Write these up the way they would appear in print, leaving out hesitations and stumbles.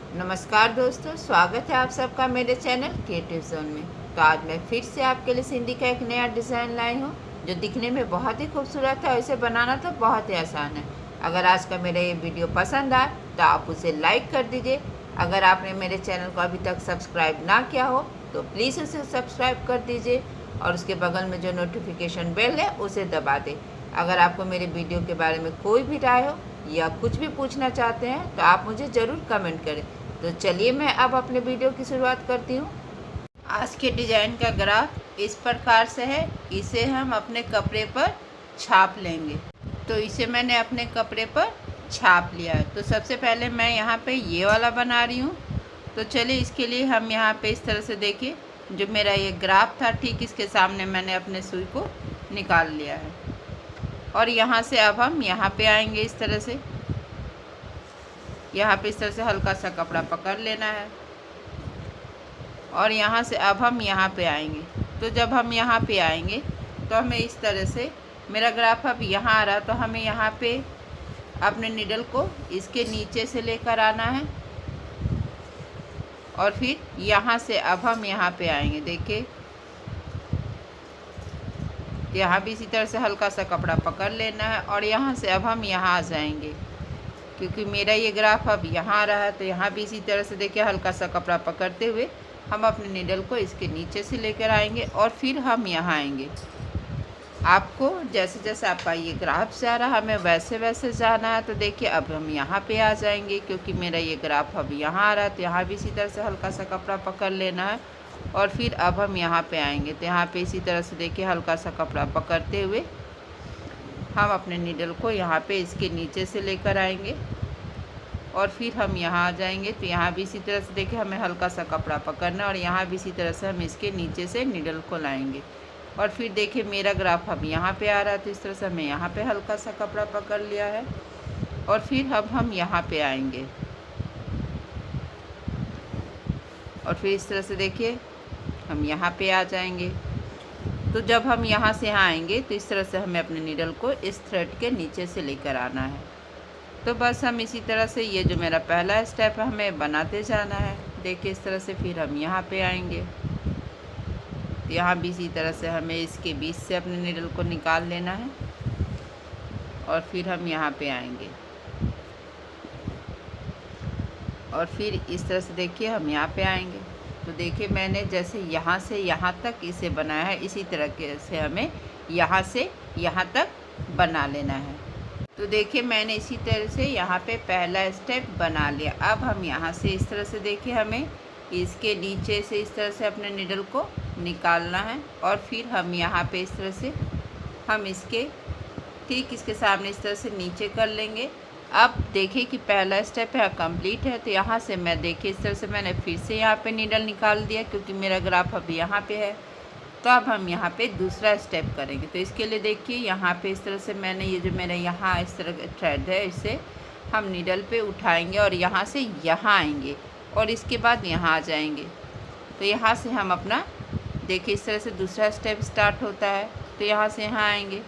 नमस्कार दोस्तों, स्वागत है आप सबका मेरे चैनल क्रिएटिव जोन में। तो आज मैं फिर से आपके लिए सिंधी का एक नया डिज़ाइन लाई हूँ जो दिखने में बहुत ही खूबसूरत है और इसे बनाना तो बहुत ही आसान है। अगर आज का मेरा ये वीडियो पसंद आए तो आप उसे लाइक कर दीजिए। अगर आपने मेरे चैनल को अभी तक सब्सक्राइब ना किया हो तो प्लीज़ उसे सब्सक्राइब कर दीजिए और उसके बगल में जो नोटिफिकेशन बेल है उसे दबा दें। अगर आपको मेरे वीडियो के बारे में कोई भी राय हो या कुछ भी पूछना चाहते हैं तो आप मुझे ज़रूर कमेंट करें। तो चलिए मैं अब अपने वीडियो की शुरुआत करती हूँ। आज के डिज़ाइन का ग्राफ इस प्रकार से है। इसे हम अपने कपड़े पर छाप लेंगे। तो इसे मैंने अपने कपड़े पर छाप लिया है। तो सबसे पहले मैं यहाँ पे ये वाला बना रही हूँ। तो चलिए इसके लिए हम यहाँ पे इस तरह से देखिए, जो मेरा ये ग्राफ था ठीक इसके सामने मैंने अपने सुई को निकाल लिया है। और यहाँ से अब हम यहाँ पे आएंगे। इस तरह से यहाँ पे इस तरह से हल्का सा कपड़ा पकड़ लेना है और यहाँ से अब हम यहाँ पे आएंगे। तो जब हम यहाँ पे आएंगे तो हमें इस तरह से, मेरा ग्राफ अब यहाँ आ रहा तो हमें यहाँ पे अपने नीडल को इसके नीचे से लेकर आना है और फिर यहाँ से अब हम यहाँ पे आएंगे। देखिए यहाँ भी इसी तरह से हल्का सा कपड़ा पकड़ लेना है और यहाँ से अब हम यहाँ आ जाएंगे। क्योंकि मेरा ये ग्राफ अब यहाँ आ रहा है तो यहाँ भी इसी तरह से देखिए हल्का सा कपड़ा पकड़ते हुए हम अपने नीडल को इसके नीचे से लेकर आएंगे और फिर हम यहाँ आएंगे। आपको जैसे जैसे आपका ये ग्राफ से आ रहा है हमें वैसे वैसे जाना है। तो देखिए अब हम यहाँ पे आ जाएंगे। क्योंकि मेरा ये ग्राफ अब यहाँ आ रहा है तो यहाँ भी इसी तरह से हल्का सा कपड़ा पकड़ लेना है और फिर अब हम यहाँ पे आएंगे। तो यहाँ पे इसी तरह से देखिए हल्का सा कपड़ा पकड़ते हुए हम अपने नीडल को यहाँ पे इसके नीचे से लेकर आएंगे और फिर हम यहाँ आ जाएंगे। तो यहाँ भी इसी तरह से देखिए हमें हल्का सा कपड़ा पकड़ना और यहाँ भी इसी तरह से हम इसके नीचे से नीडल को लाएंगे। और फिर देखिए मेरा ग्राफ अब यहाँ पे आ रहा है तो इस तरह से हमें यहाँ पे हल्का सा कपड़ा पकड़ लिया है और फिर अब हम यहाँ पे आएंगे और फिर इस तरह से देखिए हम यहाँ पे आ जाएंगे। तो जब हम यहाँ से यहाँ आएंगे तो इस तरह से हमें अपने नीडल को इस थ्रेड के नीचे से लेकर आना है। तो बस हम इसी तरह से ये जो मेरा पहला स्टेप है हमें बनाते जाना है। देखिए इस तरह से फिर हम यहाँ पे आएंगे। यहाँ भी इसी तरह से हमें इसके बीच से अपने नीडल को निकाल लेना है और फिर हम यहाँ पे आएंगे और फिर इस तरह से देखिए हम यहाँ पे आएंगे। तो देखिए मैंने जैसे यहाँ से यहाँ तक इसे बनाया है इसी तरह से हमें यहाँ से यहाँ तक बना लेना है। तो देखिए मैंने इसी तरह से यहाँ पे पहला स्टेप बना लिया। अब हम यहाँ से इस तरह से देखिए हमें इसके नीचे से इस तरह से अपने नीडल को निकालना है और फिर हम यहाँ पे इस तरह से हम इसके ठीक इसके सामने इस तरह से नीचे कर लेंगे। अब देखिए कि पहला स्टेप है कंप्लीट है। तो यहाँ से मैं देखिए इस तरह से मैंने फिर से यहाँ पे नीडल निकाल दिया क्योंकि मेरा ग्राफ अब यहाँ पे है। तो अब हम यहाँ पे दूसरा स्टेप करेंगे। तो इसके लिए देखिए यहाँ पे इस तरह से मैंने ये जो मेरा यहाँ इस तरह थ्रेड है इसे हम नीडल पे उठाएंगे और यहाँ से यहाँ आएंगे और इसके बाद यहाँ आ जाएंगे। तो यहाँ से हम अपना देखिए इस तरह से दूसरा स्टेप स्टार्ट होता है। तो यहाँ से यहाँ आएंगे।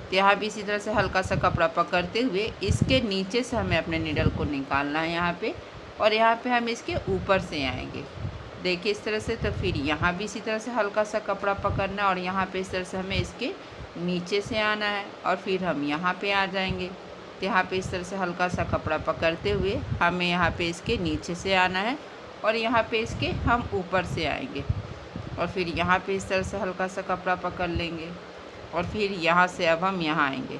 तो यहाँ भी इसी तरह से हल्का सा कपड़ा पकड़ते हुए इसके नीचे से हमें अपने नीडल को निकालना है यहाँ पे और यहाँ पे हम इसके ऊपर से आएंगे। देखिए इस तरह से। तो फिर यहाँ भी इसी तरह से हल्का सा कपड़ा पकड़ना और यहाँ पे इस तरह से हमें इसके नीचे से आना है और फिर हम यहाँ पे आ जाएंगे। तो यहाँ पे इस तरह से हल्का सा कपड़ा पकड़ते हुए हमें यहाँ पे इसके नीचे से आना है और यहाँ पे इसके हम ऊपर से आएंगे और फिर यहाँ पे इस तरह से हल्का सा कपड़ा पकड़ लेंगे और फिर यहाँ से अब हम यहाँ आएंगे।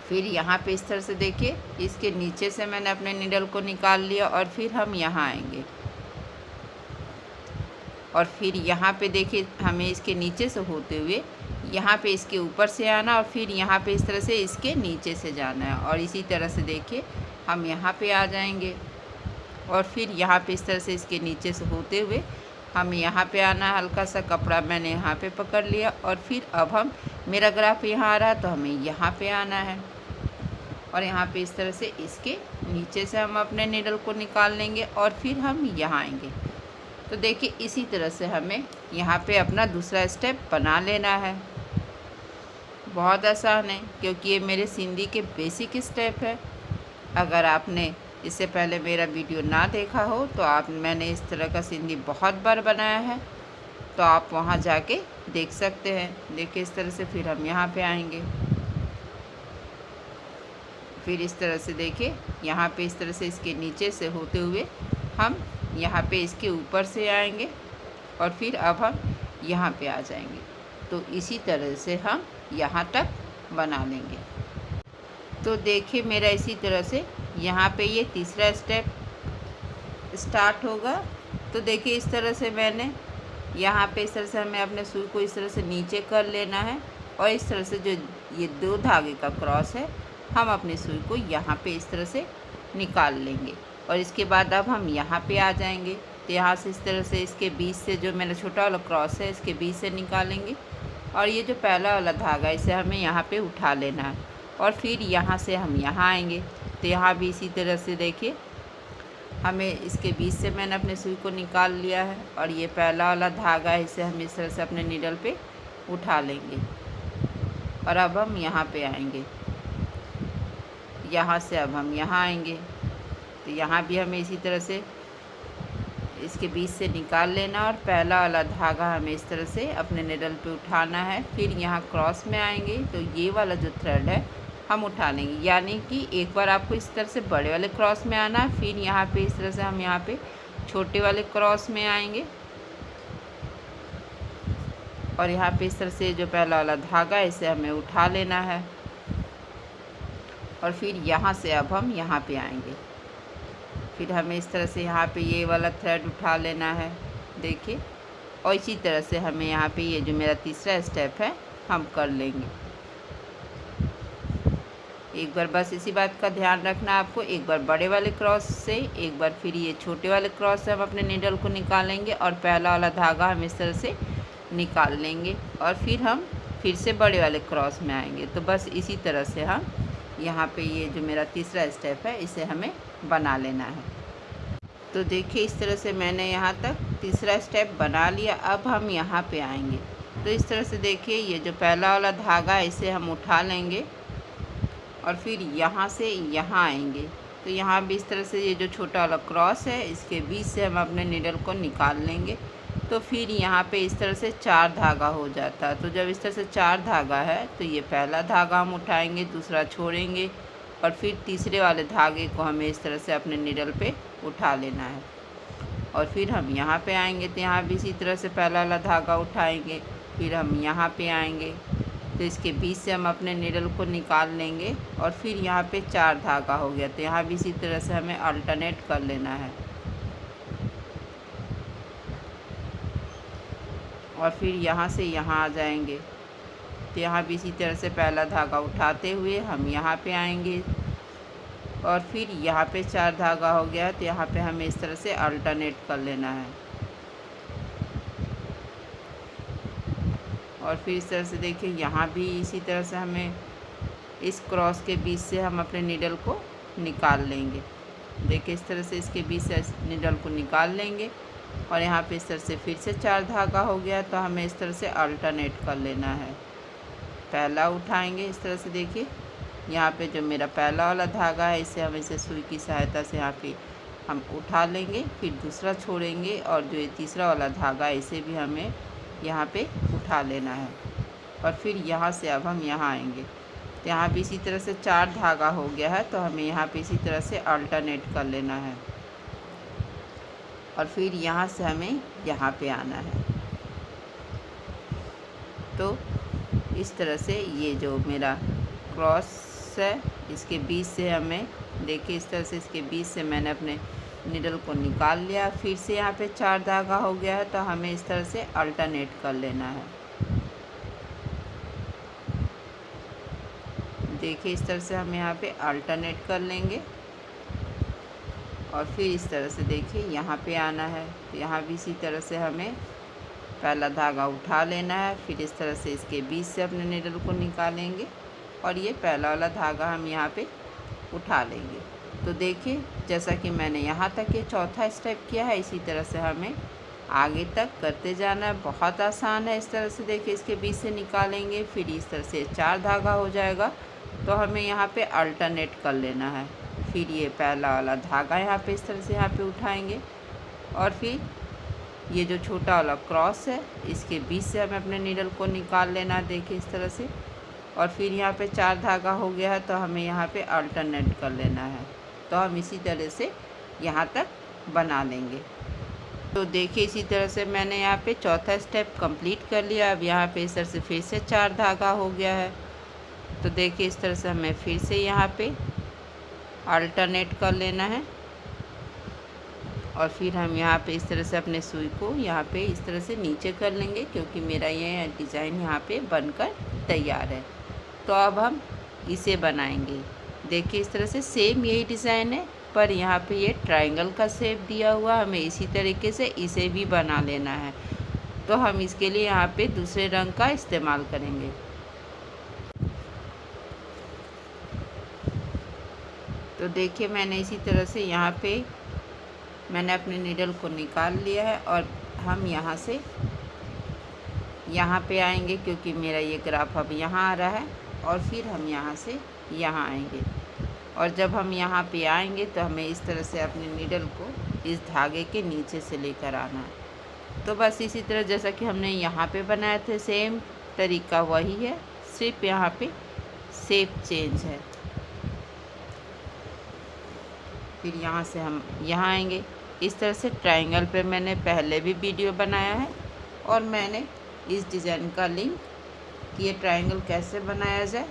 फिर यहाँ पे इस तरह से देखिए इसके नीचे से मैंने अपने नीडल को निकाल लिया और फिर हम यहाँ आएंगे और फिर यहाँ पे देखिए हमें इसके नीचे से होते हुए यहाँ पे इसके ऊपर से आना और फिर यहाँ पे इस तरह से इसके नीचे से जाना है और इसी तरह से देखिए हम यहाँ पे आ जाएंगे और फिर यहाँ पे इस तरह से इसके नीचे से होते हुए हम यहाँ पे आना। हल्का सा कपड़ा मैंने यहाँ पे पकड़ लिया और फिर अब हम मेरा ग्राफ यहाँ आ रहा है तो हमें यहाँ पे आना है और यहाँ पे इस तरह से इसके नीचे से हम अपने नीडल को निकाल लेंगे और फिर हम यहाँ आएंगे। तो देखिए इसी तरह से हमें यहाँ पे अपना दूसरा स्टेप बना लेना है। बहुत आसान है क्योंकि ये मेरे सिंधी के बेसिक स्टेप है। अगर आपने इससे पहले मेरा वीडियो ना देखा हो तो मैंने इस तरह का सिंधी बहुत बार बनाया है, तो आप वहाँ जाके देख सकते हैं। देखिए इस तरह से फिर हम यहाँ पे आएंगे, फिर इस तरह से देखिए यहाँ पे इस तरह से इसके नीचे से होते हुए हम यहाँ पे इसके ऊपर से आएंगे और फिर अब हम यहाँ पे आ जाएंगे। तो इसी तरह से हम यहाँ तक बना लेंगे। तो देखिए मेरा इसी तरह से यहाँ पे ये तीसरा स्टेप स्टार्ट होगा। तो देखिए इस तरह से मैंने यहाँ पे इस तरह से हमें अपने सुई को इस तरह से नीचे कर लेना है और इस तरह से जो ये 2 धागे का क्रॉस है हम अपनी सुई को यहाँ पे इस तरह से निकाल लेंगे। और इसके बाद अब हम यहाँ पे आ जाएंगे। तो यहाँ से इस तरह से इसके बीच से जो मेरा छोटा वाला क्रॉस है इसके बीच से निकालेंगे और ये जो पहला वाला धागा इसे हमें यहाँ पे उठा लेना है और फिर यहाँ से हम यहाँ आएंगे। तो यहाँ भी इसी तरह से देखिए हमें इसके बीच से मैंने अपने सुई को निकाल लिया है और ये पहला वाला धागा है इसे हम इस तरह से अपने नीडल पे उठा लेंगे और अब हम यहाँ पे आएंगे। यहाँ से अब हम यहाँ आएंगे। तो यहाँ भी हमें इसी तरह से इसके बीच से निकाल लेना और पहला वाला धागा हमें इस तरह से अपने नीडल पे उठाना है। फिर यहाँ क्रॉस में आएंगे तो ये वाला जो थ्रेड है हम उठा लेंगे, यानी कि एक बार आपको इस तरह से बड़े वाले क्रॉस में आना है, फिर यहाँ पे इस तरह से हम यहाँ पे छोटे वाले क्रॉस में आएंगे और यहाँ पे इस तरह से जो पहला वाला धागा है इसे हमें उठा लेना है और फिर यहाँ से अब हम यहाँ पे आएंगे। फिर हमें इस तरह से यहाँ पे ये वाला थ्रेड उठा लेना है, देखिए। और इसी तरह से हमें यहाँ पे ये जो मेरा तीसरा स्टेप है हम कर लेंगे। एक बार बस इसी बात का ध्यान रखना आपको, एक बार बड़े वाले क्रॉस से, एक बार फिर ये छोटे वाले क्रॉस से हम अपने नीडल को निकालेंगे और पहला वाला धागा हम इस तरह से निकाल लेंगे और फिर हम फिर से बड़े वाले क्रॉस में आएंगे। तो बस इसी तरह से हम यहाँ पे ये जो मेरा तीसरा स्टेप है इसे हमें बना लेना है। तो देखिए इस तरह से मैंने यहाँ तक तीसरा स्टेप बना लिया। अब हम यहाँ पे आएंगे। तो इस तरह से देखिए ये जो पहला वाला धागा है इसे हम उठा लेंगे और फिर यहाँ से यहाँ आएंगे। तो यहाँ भी इस तरह से ये जो छोटा वाला क्रॉस है इसके बीच से हम अपने नीडल को निकाल लेंगे। तो फिर यहाँ पे इस तरह से 4 धागा हो जाता है। तो जब इस तरह से 4 धागा है तो ये पहला धागा हम उठाएंगे, दूसरा छोड़ेंगे और फिर तीसरे वाले धागे को हमें इस तरह से अपने नीडल पे उठा लेना है और फिर हम यहाँ पे आएंगे। तो यहाँ भी इसी तरह से पहला वाला धागा उठाएंगे, फिर हम यहाँ पे आएंगे तो इसके बीच से हम अपने नीडल को निकाल लेंगे और फिर यहाँ पे 4 धागा हो गया। तो यहाँ भी इसी तरह से हमें अल्टरनेट कर लेना है और फिर यहाँ से यहाँ आ जाएंगे। तो यहाँ भी इसी तरह से पहला धागा उठाते हुए हम यहाँ पे आएंगे और फिर यहाँ पे 4 धागा हो गया। तो यहाँ पे हमें इस तरह से अल्टरनेट कर लेना है और फिर इस तरह से देखिए यहाँ भी इसी तरह से हमें इस क्रॉस के बीच से हम अपने नीडल को निकाल लेंगे। देखिए इस तरह से इसके बीच से नीडल को निकाल लेंगे और यहाँ पे इस तरह से फिर से 4 धागा हो गया। तो हमें इस तरह से अल्टरनेट कर लेना है। पहला उठाएंगे इस तरह से, देखिए यहाँ पे जो मेरा पहला वाला धागा है इसे हम इसे सुई की सहायता से यहाँ पे हम उठा लेंगे, फिर दूसरा छोड़ेंगे और जो ये तीसरा वाला धागा है इसे भी हमें यहाँ पे उठा लेना है और फिर यहाँ से अब हम यहाँ आएंगे। तो यहाँ भी इसी तरह से 4 धागा हो गया है। तो हमें यहाँ पे इसी तरह से अल्टरनेट कर लेना है और फिर यहाँ से हमें यहाँ पे आना है। तो इस तरह से ये जो मेरा क्रॉस है इसके बीच से हमें, देखिए इस तरह से इसके बीच से मैंने अपने नीडल को निकाल लिया। फिर से यहाँ पे 4 धागा हो गया है। तो हमें इस तरह से अल्टरनेट कर लेना है। देखिए इस तरह से हम यहाँ पे अल्टरनेट कर लेंगे और फिर इस तरह से देखिए यहाँ पे आना है। तो यहाँ भी इसी तरह से हमें पहला धागा उठा लेना है, फिर इस तरह से इसके बीच से अपने नीडल को निकालेंगे और ये पहला वाला धागा हम यहाँ पे उठा लेंगे। तो देखिए जैसा कि मैंने यहाँ तक ये चौथा स्टेप किया है, इसी तरह से हमें आगे तक करते जाना है। बहुत आसान है। इस तरह से देखिए इसके बीच से निकालेंगे, फिर इस तरह से 4 धागा हो जाएगा। तो हमें यहाँ पे अल्टरनेट कर लेना है फिर ये पहला वाला धागा यहाँ पे इस तरह से यहाँ पे उठाएंगे और फिर ये जो छोटा वाला क्रॉस है इसके बीच से हमें अपने नीडल को निकाल लेना, देखिए इस तरह से। और फिर यहाँ पे 4 धागा हो गया है तो हमें यहाँ पे अल्टरनेट कर लेना है। तो हम इसी तरह से यहाँ तक बना लेंगे। तो देखिए इसी तरह से मैंने यहाँ पे चौथा स्टेप कंप्लीट कर लिया। अब यहाँ पे इस तरह से फिर से 4 धागा हो गया है। तो देखिए इस तरह से हमें फिर से यहाँ पे अल्टरनेट कर लेना है और फिर हम यहाँ पे इस तरह से अपने सुई को यहाँ पे इस तरह से नीचे कर लेंगे, क्योंकि मेरा ये डिज़ाइन यहाँ पे बनकर तैयार है। तो अब हम इसे बनाएंगे। देखिए इस तरह से सेम यही डिज़ाइन है, पर यहाँ पे ये ट्रायंगल का शेप दिया हुआ, हमें इसी तरीके से इसे भी बना लेना है। तो हम इसके लिए यहाँ पे दूसरे रंग का इस्तेमाल करेंगे। तो देखिए मैंने इसी तरह से यहाँ पे मैंने अपने नीडल को निकाल लिया है और हम यहाँ से यहाँ पे आएंगे, क्योंकि मेरा ये ग्राफ अब यहाँ आ रहा है। और फिर हम यहाँ से यहाँ आएंगे और जब हम यहाँ पे आएंगे तो हमें इस तरह से अपने नीडल को इस धागे के नीचे से लेकर आना है। तो बस इसी तरह जैसा कि हमने यहाँ पे बनाए थे सेम तरीका वही है, सिर्फ यहाँ पे शेप चेंज है। फिर यहाँ से हम यहाँ आएंगे। इस तरह से ट्रायंगल पे मैंने पहले भी वीडियो बनाया है और मैंने इस डिज़ाइन का लिंक कि ये ट्रायंगल कैसे बनाया जाए,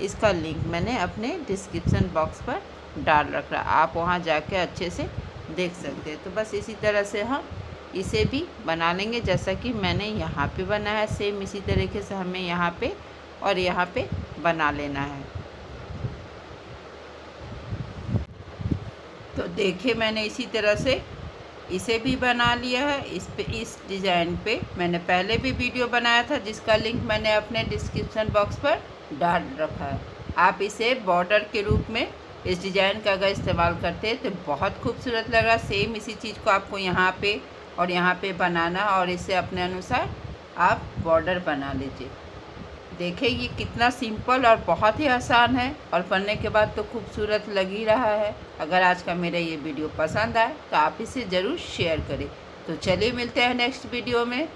इसका लिंक मैंने अपने डिस्क्रिप्शन बॉक्स पर डाल रखा, आप वहाँ जाके अच्छे से देख सकते हैं। तो बस इसी तरह से हम इसे भी बना लेंगे जैसा कि मैंने यहाँ पे बनाया है। सेम इसी तरीके से हमें यहाँ पे और यहाँ पे बना लेना है। तो देखिए मैंने इसी तरह से इसे भी बना लिया है। इस डिज़ाइन पे मैंने पहले भी वीडियो बनाया था, जिसका लिंक मैंने अपने डिस्क्रिप्शन बॉक्स पर डाल रखा है। आप इसे बॉर्डर के रूप में इस डिज़ाइन का अगर इस्तेमाल करते हैं तो बहुत खूबसूरत लगा। सेम इसी चीज़ को आपको यहाँ पे और यहाँ पे बनाना और इसे अपने अनुसार आप बॉर्डर बना लीजिए। देखिए ये कितना सिंपल और बहुत ही आसान है और बनने के बाद तो खूबसूरत लग ही रहा है। अगर आज का मेरा ये वीडियो पसंद आए तो आप इसे ज़रूर शेयर करें। तो चलिए मिलते हैं नेक्स्ट वीडियो में।